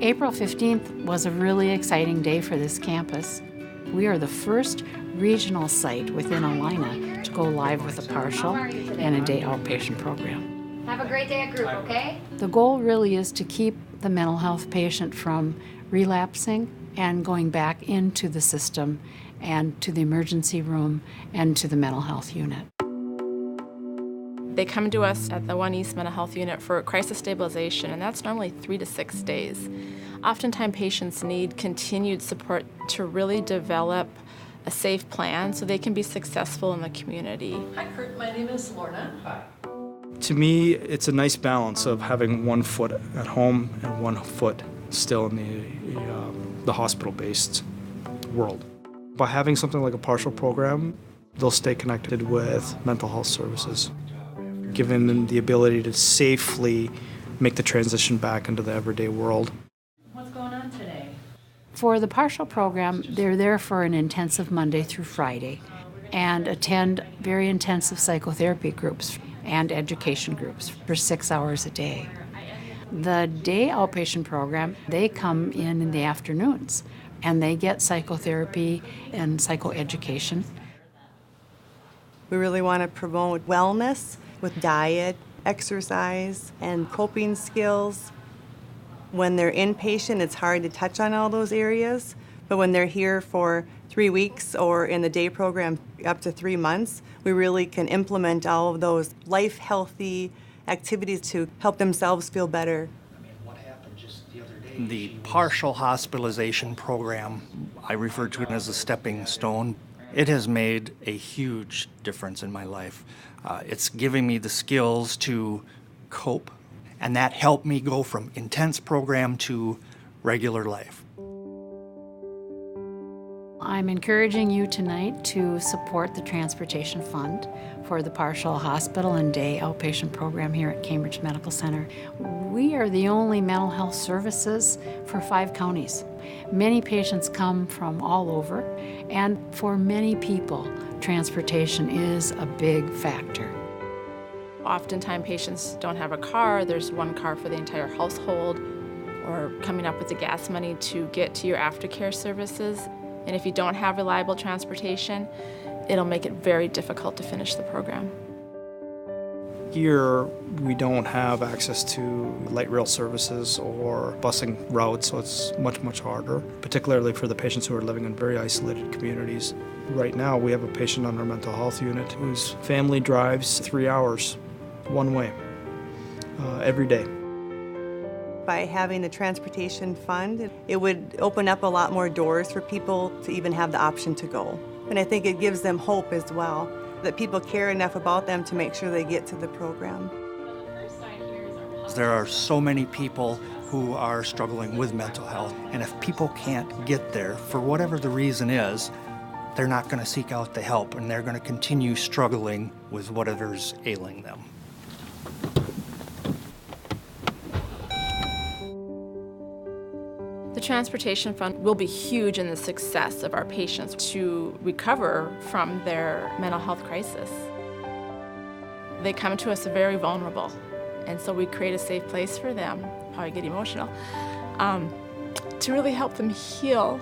April 15th was a really exciting day for this campus. We are the first regional site within Allina to go live with a partial and a day outpatient program. Have a great day at group, okay? The goal really is to keep the mental health patient from relapsing and going back into the system and to the emergency room and to the mental health unit. They come to us at the 1 East Mental Health Unit for crisis stabilization, and that's normally 3 to 6 days. Oftentimes patients need continued support to really develop a safe plan so they can be successful in the community. Hi Kurt, my name is Lorna. Hi. To me, it's a nice balance of having one foot at home and one foot still in the hospital-based world. By having something like a partial program, they'll stay connected with mental health services, giving them the ability to safely make the transition back into the everyday world. What's going on today? For the partial program, they're there for an intensive Monday through Friday and attend very intensive psychotherapy groups and education groups for 6 hours a day. The day outpatient program, they come in the afternoons and they get psychotherapy and psychoeducation. We really want to promote wellness with diet, exercise, and coping skills. When they're inpatient, it's hard to touch on all those areas, but when they're here for 3 weeks or in the day program up to 3 months, we really can implement all of those life-healthy activities to help themselves feel better. The partial hospitalization program, I refer to it as a stepping stone. It has made a huge difference in my life. It's giving me the skills to cope, and that helped me go from intense program to regular life. I'm encouraging you tonight to support the Transportation Fund for the partial hospital and day outpatient program here at Cambridge Medical Center. We are the only mental health services for 5 counties. Many patients come from all over, and for many people, transportation is a big factor. Oftentimes patients don't have a car, there's one car for the entire household, or coming up with the gas money to get to your aftercare services. And if you don't have reliable transportation, it'll make it very difficult to finish the program. Here, we don't have access to light rail services or busing routes, so it's much, much harder, particularly for the patients who are living in very isolated communities. Right now, we have a patient on our mental health unit whose family drives 3 hours one way every day. By having the transportation fund, it would open up a lot more doors for people to even have the option to go. And I think it gives them hope as well, that people care enough about them to make sure they get to the program. There are so many people who are struggling with mental health, and if people can't get there, for whatever the reason is, they're not going to seek out the help, and they're going to continue struggling with whatever's ailing them. The Transportation Fund will be huge in the success of our patients to recover from their mental health crisis. They come to us very vulnerable, and so we create a safe place for them, probably get emotional, to really help them heal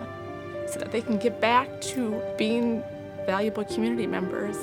so that they can get back to being valuable community members.